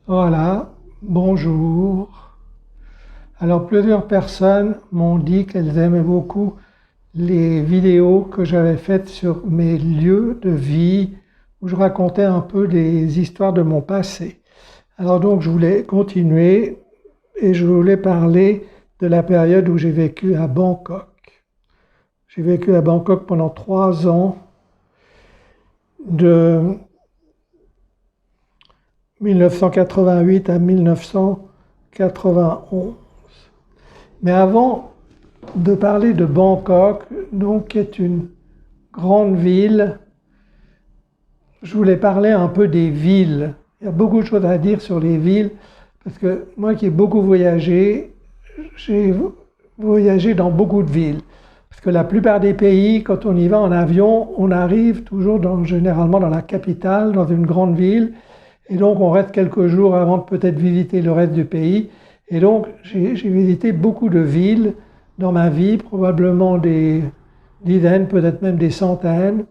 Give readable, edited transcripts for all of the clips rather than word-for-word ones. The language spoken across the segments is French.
Voilà, bonjour. Alors plusieurs personnes m'ont dit qu'elles aimaient beaucoup les vidéos que j'avais faites sur mes lieux de vie, où je racontais un peu des histoires de mon passé. Alors donc je voulais continuer et je voulais parler de la période où j'ai vécu à Bangkok. J'ai vécu à Bangkok pendant 3 ans, de 1988 à 1991. Mais avant de parler de Bangkok, donc, qui est une grande ville, je voulais parler un peu des villes. Il y a beaucoup de choses à dire sur les villes, parce que moi qui ai beaucoup voyagé, j'ai voyagé dans beaucoup de villes. Parce que la plupart des pays, quand on y va en avion, on arrive toujours généralement dans la capitale, dans une grande ville, et donc on reste quelques jours avant de peut-être visiter le reste du pays. Et donc j'ai visité beaucoup de villes dans ma vie, probablement des dizaines, peut-être même des centaines.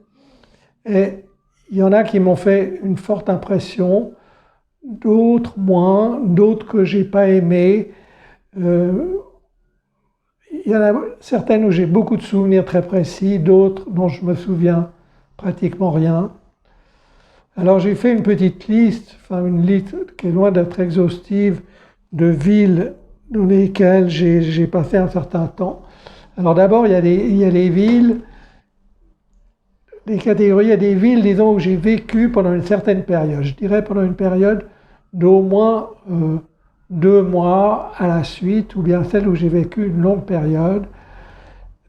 Et il y en a qui m'ont fait une forte impression, d'autres moins, d'autres que j'ai pas aimées. Il y en a certaines où j'ai beaucoup de souvenirs très précis, d'autres dont je me souviens pratiquement rien. Alors j'ai fait une petite liste, enfin une liste qui est loin d'être exhaustive, de villes dans lesquelles j'ai passé un certain temps. Alors d'abord il y a les villes, des catégories, il y a des villes, disons, où j'ai vécu pendant une certaine période. Je dirais pendant une période d'au moins 2 mois à la suite, ou bien celle où j'ai vécu une longue période.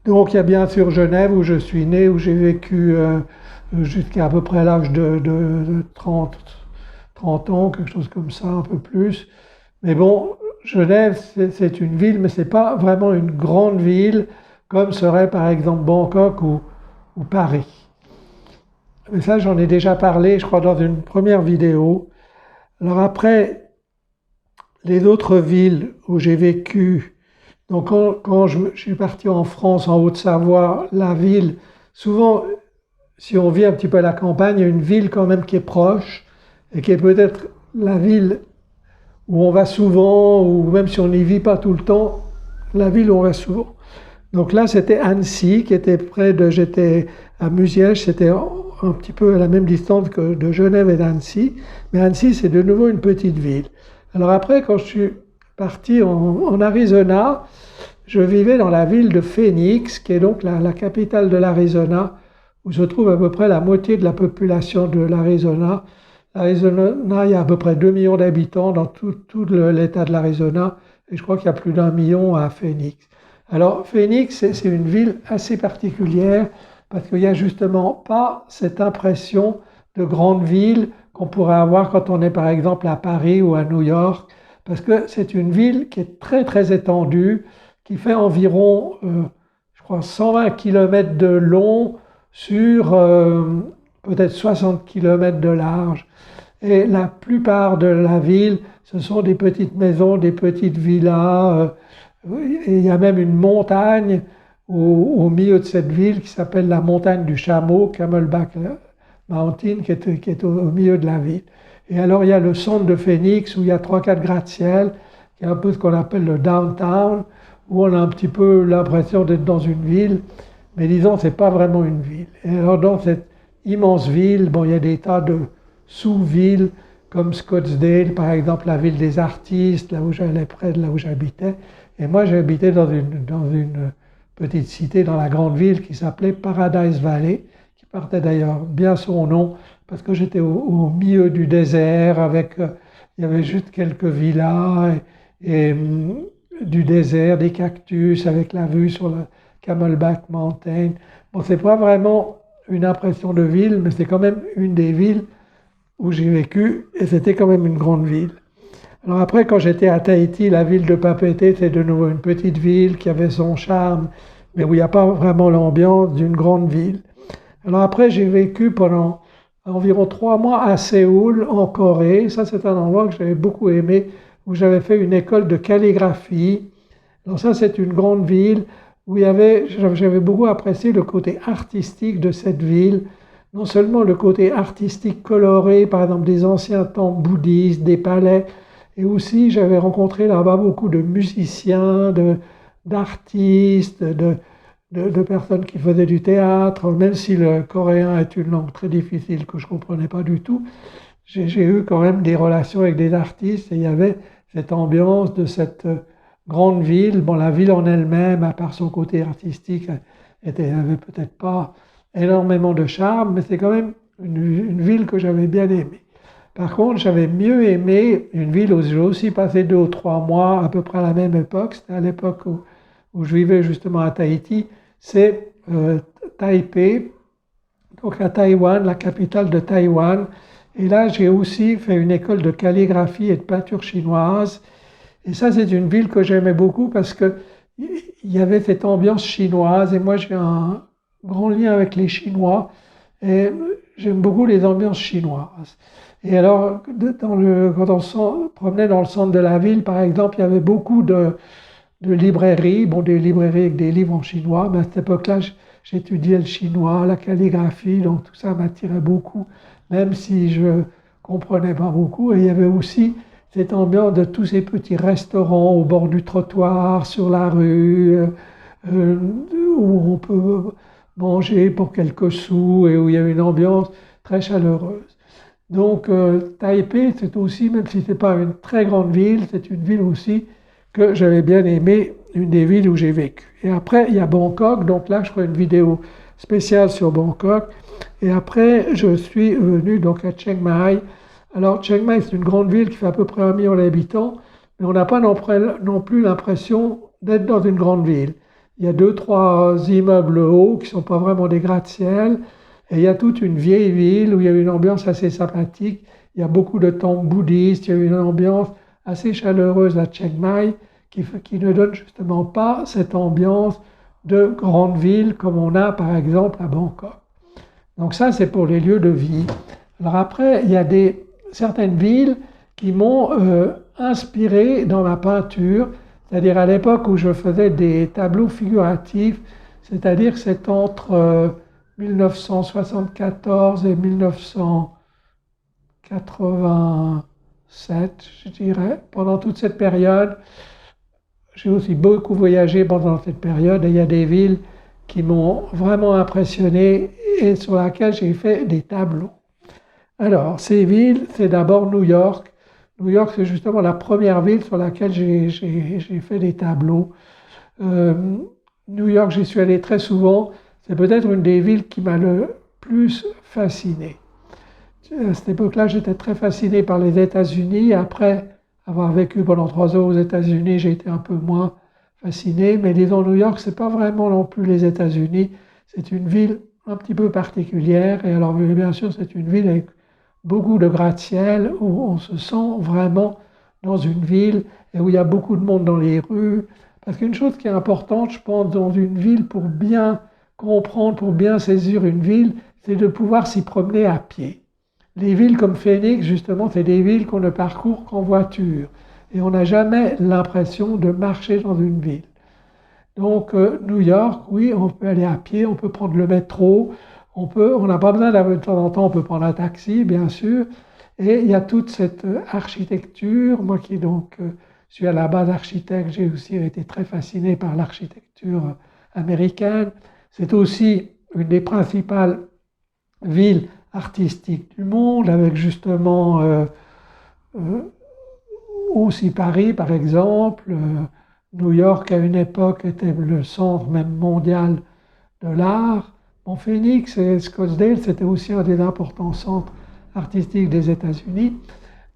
Donc il y a bien sûr Genève où je suis né, où j'ai vécu jusqu'à à peu près l'âge de 30 ans, quelque chose comme ça, un peu plus. Mais bon, Genève, c'est une ville, mais c'est pas vraiment une grande ville, comme serait par exemple Bangkok ou Paris. Mais ça, j'en ai déjà parlé, je crois, dans une première vidéo. Alors après, les autres villes où j'ai vécu, donc quand je suis parti en France, en Haute-Savoie, la ville, souvent, si on vit un petit peu à la campagne, il y a une ville quand même qui est proche, et qui est peut-être la ville où on va souvent, ou même si on n'y vit pas tout le temps, la ville où on va souvent. Donc là, c'était Annecy, qui était j'étais à Musiège, c'était un petit peu à la même distance que de Genève et d'Annecy, mais Annecy, c'est de nouveau une petite ville. Alors après, quand je suis parti en Arizona, je vivais dans la ville de Phoenix, qui est donc la capitale de l'Arizona, où se trouve à peu près la moitié de la population de l'Arizona. L'Arizona, il y a à peu près 2 millions d'habitants dans tout l'État de l'Arizona, et je crois qu'il y a plus d'1 million à Phoenix. Alors Phoenix, c'est une ville assez particulière, parce qu'il n'y a justement pas cette impression de grande ville qu'on pourrait avoir quand on est par exemple à Paris ou à New York, parce que c'est une ville qui est très très étendue, qui fait environ, je crois, 120 km de long sur peut-être 60 km de large. Et la plupart de la ville, ce sont des petites maisons, des petites villas. Et il y a même une montagne au milieu de cette ville qui s'appelle la montagne du Chameau, Camelback Mountain, qui est au milieu de la ville. Et alors il y a le centre de Phoenix où il y a 3-4 gratte-ciel, qui est un peu ce qu'on appelle le downtown, où on a un petit peu l'impression d'être dans une ville, mais disons c'est pas vraiment une ville. Et alors dans cette immense ville, bon, il y a des tas de sous-villes comme Scottsdale, par exemple la ville des artistes, là où j'allais près de là où j'habitais. Et moi j'habitais dans une petite cité dans la grande ville qui s'appelait Paradise Valley, qui portait d'ailleurs bien son nom, parce que j'étais au milieu du désert, il y avait juste quelques villas et du désert, des cactus, avec la vue sur le Camelback Mountain. Bon, c'est pas vraiment une impression de ville, mais c'est quand même une des villes où j'ai vécu, et c'était quand même une grande ville. Alors après, quand j'étais à Tahiti, la ville de Papeete, c'est de nouveau une petite ville qui avait son charme, mais où il n'y a pas vraiment l'ambiance d'une grande ville. Alors après, j'ai vécu pendant environ 3 mois à Séoul, en Corée. Ça, c'est un endroit que j'avais beaucoup aimé, où j'avais fait une école de calligraphie. Donc ça, c'est une grande ville où j'avais beaucoup apprécié le côté artistique de cette ville. non seulement le côté artistique coloré, par exemple des anciens temples bouddhistes, des palais, et aussi j'avais rencontré là-bas beaucoup de musiciens, d'artistes, de personnes qui faisaient du théâtre, même si le coréen est une langue très difficile que je ne comprenais pas du tout. J'ai eu quand même des relations avec des artistes et il y avait cette ambiance de cette grande ville. Bon, la ville en elle-même, à part son côté artistique, avait peut-être pas énormément de charme, mais c'est quand même une ville que j'avais bien aimée. Par contre, j'avais mieux aimé une ville où j'ai aussi passé 2 ou 3 mois, à peu près à la même époque, c'était à l'époque où je vivais justement à Tahiti, c'est Taipei, donc à Taïwan, la capitale de Taïwan. Et là, j'ai aussi fait une école de calligraphie et de peinture chinoise. Et ça, c'est une ville que j'aimais beaucoup parce qu'il y avait cette ambiance chinoise. Et moi, j'ai un grand lien avec les Chinois. Et j'aime beaucoup les ambiances chinoises. Et alors, quand on se promenait dans le centre de la ville, par exemple, il y avait beaucoup de librairies, bon, des librairies avec des livres en chinois, mais à cette époque-là, j'étudiais le chinois, la calligraphie, donc tout ça m'attirait beaucoup, même si je comprenais pas beaucoup. Et il y avait aussi cette ambiance de tous ces petits restaurants au bord du trottoir, sur la rue, où on peut manger pour quelques sous et où il y a une ambiance très chaleureuse. Donc Taipei, c'est aussi, même si ce n'est pas une très grande ville, c'est une ville aussi que j'avais bien aimé, une des villes où j'ai vécu. Et après, il y a Bangkok, donc là, je ferai une vidéo spéciale sur Bangkok. Et après, je suis venu donc à Chiang Mai. Alors, Chiang Mai, c'est une grande ville qui fait à peu près 1 million d'habitants, mais on n'a pas non plus l'impression d'être dans une grande ville. Il y a 2, 3 immeubles hauts qui ne sont pas vraiment des gratte-ciel. Et il y a toute une vieille ville où il y a une ambiance assez sympathique. Il y a beaucoup de temples bouddhistes, il y a une ambiance assez chaleureuse à Chiang Mai qui ne donne justement pas cette ambiance de grande ville comme on a par exemple à Bangkok. Donc ça, c'est pour les lieux de vie. Alors après, il y a certaines villes qui m'ont inspiré dans ma peinture, c'est-à-dire à l'époque où je faisais des tableaux figuratifs, c'est-à-dire que c'est entre 1974 et 1987, je dirais. Pendant toute cette période, j'ai aussi beaucoup voyagé pendant cette période et il y a des villes qui m'ont vraiment impressionné et sur lesquelles j'ai fait des tableaux. Alors, ces villes, c'est d'abord New York. New York, c'est justement la première ville sur laquelle j'ai fait des tableaux. New York, j'y suis allé très souvent. C'est peut-être une des villes qui m'a le plus fasciné. À cette époque-là, j'étais très fasciné par les États-Unis. Après avoir vécu pendant 3 ans aux États-Unis, j'ai été un peu moins fasciné. Mais disons, New York, c'est pas vraiment non plus les États-Unis. C'est une ville un petit peu particulière. Et alors, bien sûr, c'est une ville avec beaucoup de gratte-ciel où on se sent vraiment dans une ville et où il y a beaucoup de monde dans les rues. Parce qu'une chose qui est importante, je pense, dans une ville pour bien comprendre, pour bien saisir une ville, c'est de pouvoir s'y promener à pied. Les villes comme Phoenix, justement, c'est des villes qu'on ne parcourt qu'en voiture. Et on n'a jamais l'impression de marcher dans une ville. Donc, New York, oui, on peut aller à pied, on peut prendre le métro, on n'a pas besoin de temps en temps, on peut prendre un taxi, bien sûr. Et il y a toute cette architecture. Moi qui donc suis à la base architecte, j'ai aussi été très fasciné par l'architecture américaine. C'est aussi une des principales villes artistiques du monde, avec justement aussi Paris, par exemple. New York, à une époque, était le centre même mondial de l'art. Bon, Phoenix et Scottsdale, c'était aussi un des importants centres artistiques des États-Unis.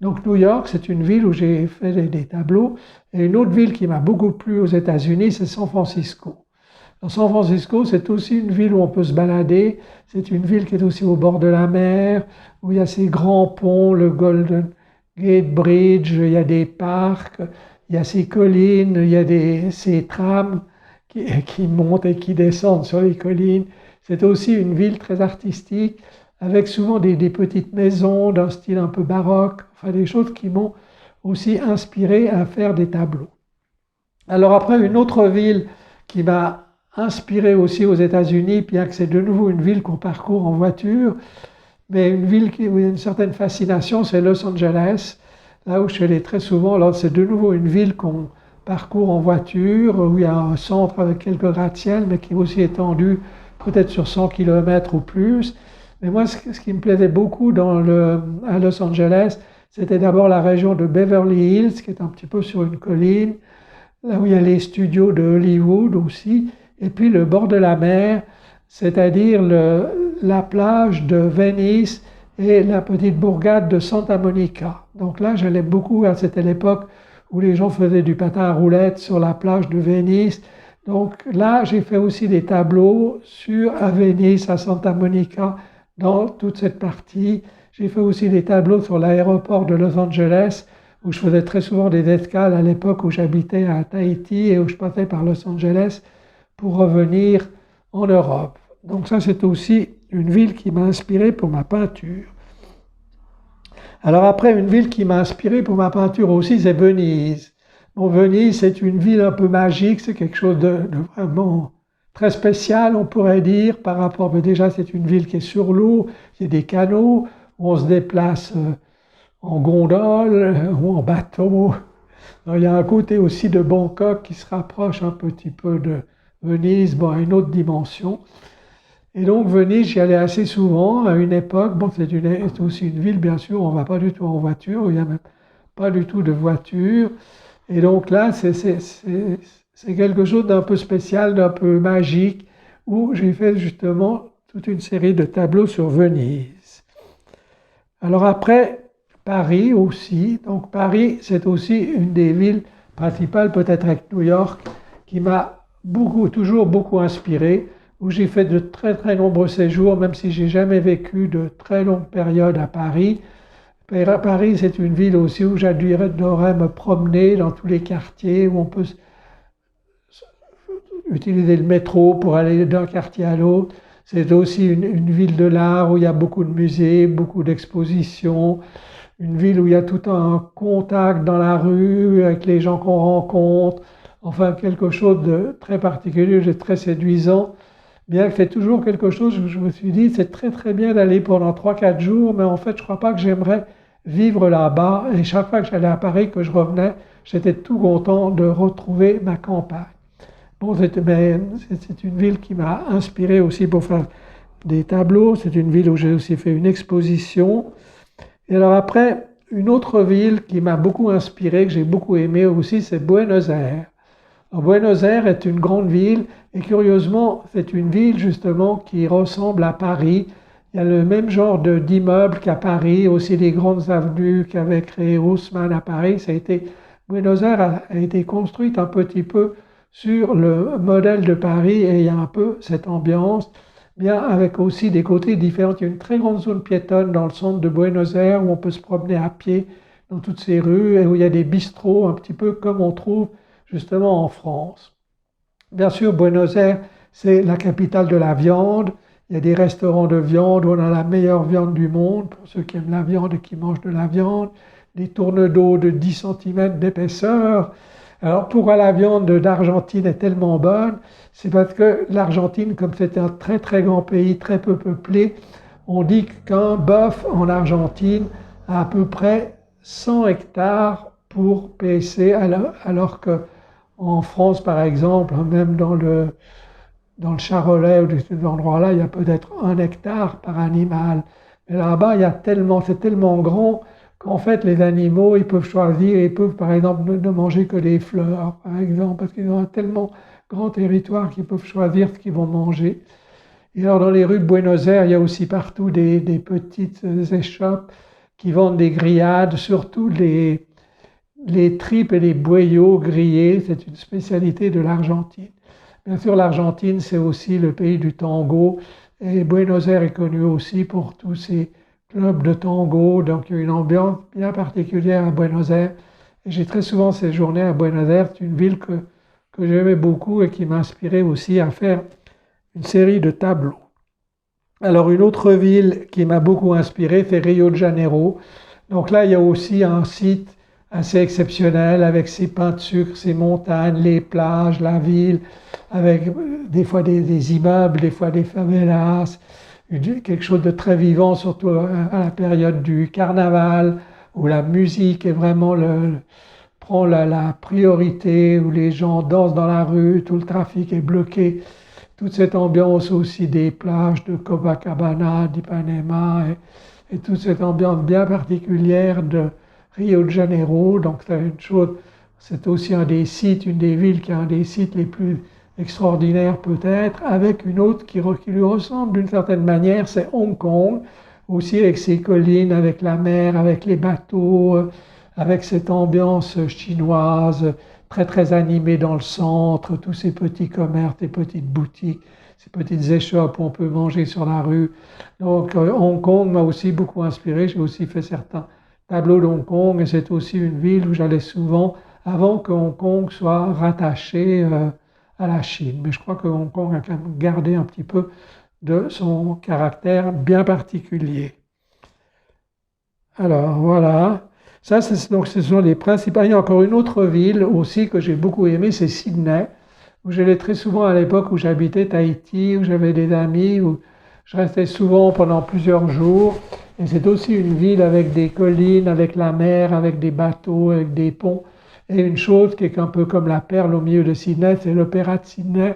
Donc New York, c'est une ville où j'ai fait des tableaux. Et une autre ville qui m'a beaucoup plu aux États-Unis, c'est San Francisco. Dans San Francisco, c'est aussi une ville où on peut se balader. C'est une ville qui est aussi au bord de la mer, où il y a ces grands ponts, le Golden Gate Bridge, il y a des parcs, il y a ces collines, il y a ces trams qui montent et qui descendent sur les collines. C'est aussi une ville très artistique, avec souvent des petites maisons d'un style un peu baroque, enfin des choses qui m'ont aussi inspiré à faire des tableaux. Alors après, une autre ville qui m'a inspiré aussi aux États-Unis, bien que c'est de nouveau une ville qu'on parcourt en voiture, mais une ville où il y a une certaine fascination, c'est Los Angeles, là où je suis allé très souvent. Alors c'est de nouveau une ville qu'on parcours en voiture, où il y a un centre avec quelques gratte-ciel, mais qui est aussi étendu peut-être sur 100 km ou plus. Mais moi, ce qui me plaisait beaucoup à Los Angeles, c'était d'abord la région de Beverly Hills, qui est un petit peu sur une colline, là où il y a les studios de Hollywood aussi, et puis le bord de la mer, c'est-à-dire la plage de Venice et la petite bourgade de Santa Monica. Donc là, j'allais beaucoup, c'était l'époque où les gens faisaient du patin à roulettes sur la plage de Venise. Donc là, j'ai fait aussi des tableaux à Venise, à Santa Monica, dans toute cette partie. J'ai fait aussi des tableaux sur l'aéroport de Los Angeles, où je faisais très souvent des escales à l'époque où j'habitais à Tahiti et où je passais par Los Angeles pour revenir en Europe. Donc ça, c'est aussi une ville qui m'a inspiré pour ma peinture. Alors après, une ville qui m'a inspiré pour ma peinture aussi, c'est Venise. Bon, Venise, c'est une ville un peu magique, c'est quelque chose de vraiment très spécial, on pourrait dire, par rapport, mais déjà, c'est une ville qui est sur l'eau, il y a des canaux, où on se déplace en gondole ou en bateau. Alors, il y a un côté aussi de Bangkok qui se rapproche un petit peu de Venise, bon, à une autre dimension. Et donc Venise, j'y allais assez souvent à une époque. Bon, c'est aussi une ville, bien sûr, on ne va pas du tout en voiture, il n'y a même pas du tout de voiture. Et donc là, c'est quelque chose d'un peu spécial, d'un peu magique, où j'ai fait justement toute une série de tableaux sur Venise. Alors après, Paris aussi. Donc Paris, c'est aussi une des villes principales, peut-être avec New York, qui m'a toujours beaucoup inspiré, où j'ai fait de très très nombreux séjours, même si j'ai jamais vécu de très longues périodes à Paris. Paris, c'est une ville aussi où j'adorerais me promener dans tous les quartiers, où on peut utiliser le métro pour aller d'un quartier à l'autre. C'est aussi une ville de l'art où il y a beaucoup de musées, beaucoup d'expositions, une ville où il y a tout un contact dans la rue avec les gens qu'on rencontre, enfin quelque chose de très particulier, de très séduisant. Bien que c'est toujours quelque chose où je me suis dit, c'est très très bien d'aller pendant 3-4 jours, mais en fait je ne crois pas que j'aimerais vivre là-bas. Et chaque fois que j'allais à Paris, que je revenais, j'étais tout content de retrouver ma campagne. Bon, c'est une ville qui m'a inspiré aussi pour faire des tableaux, c'est une ville où j'ai aussi fait une exposition. Et alors après, une autre ville qui m'a beaucoup inspiré, que j'ai beaucoup aimé aussi, c'est Buenos Aires. Alors, Buenos Aires est une grande ville et curieusement, c'est une ville justement qui ressemble à Paris. Il y a le même genre d'immeubles qu'à Paris, aussi les grandes avenues qu'avait créé Haussmann à Paris. Buenos Aires a été construite un petit peu sur le modèle de Paris et il y a un peu cette ambiance, bien avec aussi des côtés différents. Il y a une très grande zone piétonne dans le centre de Buenos Aires où on peut se promener à pied dans toutes ces rues et où il y a des bistrots un petit peu comme on trouve justement en France. Bien sûr, Buenos Aires, c'est la capitale de la viande. Il y a des restaurants de viande où on a la meilleure viande du monde, pour ceux qui aiment la viande et qui mangent de la viande. Des tournes d'eau de 10 cm d'épaisseur. Alors pourquoi la viande d'Argentine est tellement bonne? C'est parce que l'Argentine, comme c'est un très très grand pays, très peu peuplé, on dit qu'un bœuf en Argentine a à peu près 100 hectares pour paître, alors que en France, par exemple, même dans le Charolais ou ces endroits-là, il y a peut-être 1 hectare par animal. Mais là-bas, c'est tellement grand qu'en fait, les animaux, ils peuvent choisir, ils peuvent par exemple ne manger que des fleurs, par exemple, parce qu'ils ont un tellement grand territoire qu'ils peuvent choisir ce qu'ils vont manger. Et alors, dans les rues de Buenos Aires, il y a aussi partout des petites échoppes qui vendent des grillades, surtout les tripes et les boyaux grillés, c'est une spécialité de l'Argentine. Bien sûr, l'Argentine, c'est aussi le pays du tango, et Buenos Aires est connu aussi pour tous ces clubs de tango, donc il y a une ambiance bien particulière à Buenos Aires. Et j'ai très souvent séjourné à Buenos Aires, c'est une ville que j'aimais beaucoup et qui m'a inspiré aussi à faire une série de tableaux. Alors une autre ville qui m'a beaucoup inspiré, c'est Rio de Janeiro. Donc là, il y a aussi un site assez exceptionnel avec ses pains de sucre, ses montagnes, les plages, la ville, avec des fois des immeubles, des fois des favelas, quelque chose de très vivant, surtout à la période du carnaval, où la musique est vraiment prend la priorité, où les gens dansent dans la rue, tout le trafic est bloqué. Toute cette ambiance aussi des plages de Copacabana, d'Ipanema et toute cette ambiance bien particulière de Rio de Janeiro. Donc c'est une chose, c'est aussi un des sites, une des villes qui a un des sites les plus extraordinaires peut-être, avec une autre qui lui ressemble d'une certaine manière, c'est Hong Kong, aussi avec ses collines, avec la mer, avec les bateaux, avec cette ambiance chinoise, très très animée dans le centre, tous ces petits commerces, ces petites boutiques, ces petites échoppes où on peut manger sur la rue. Donc Hong Kong m'a aussi beaucoup inspiré, j'ai aussi fait certains tableaux d'Hong Kong et c'est aussi une ville où j'allais souvent avant que Hong Kong soit rattaché à la Chine. Mais je crois que Hong Kong a quand même gardé un petit peu de son caractère bien particulier. Alors voilà, ça donc ce sont les principales. Il y a encore une autre ville aussi que j'ai beaucoup aimée, c'est Sydney, où j'allais très souvent à l'époque où j'habitais Tahiti, où j'avais des amis, où je restais souvent pendant plusieurs jours. Et c'est aussi une ville avec des collines, avec la mer, avec des bateaux, avec des ponts. Et une chose qui est un peu comme la perle au milieu de Sydney, c'est l'opéra de Sydney,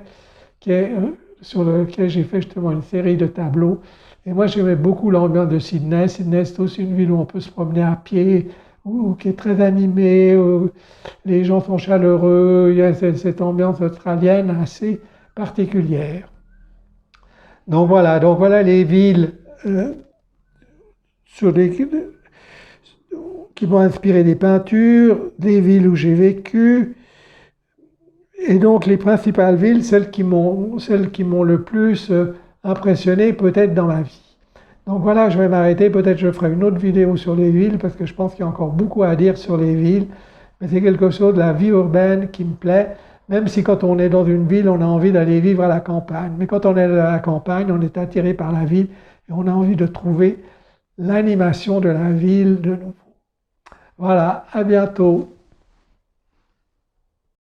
sur lequel j'ai fait justement une série de tableaux. Et moi, j'aimais beaucoup l'ambiance de Sydney. Sydney, c'est aussi une ville où on peut se promener à pied, qui est très animée, où les gens sont chaleureux. Il y a cette ambiance australienne assez particulière. Donc voilà les villes sur les, qui m'ont inspiré des peintures, des villes où j'ai vécu. Et donc les principales villes, celles qui m'ont le plus impressionné peut-être dans ma vie. Donc voilà, je vais m'arrêter, peut-être je ferai une autre vidéo sur les villes parce que je pense qu'il y a encore beaucoup à dire sur les villes. Mais c'est quelque chose de la vie urbaine qui me plaît, même si quand on est dans une ville, on a envie d'aller vivre à la campagne. Mais quand on est à la campagne, on est attiré par la ville et on a envie de trouver l'animation de la ville de nouveau. Voilà, à bientôt.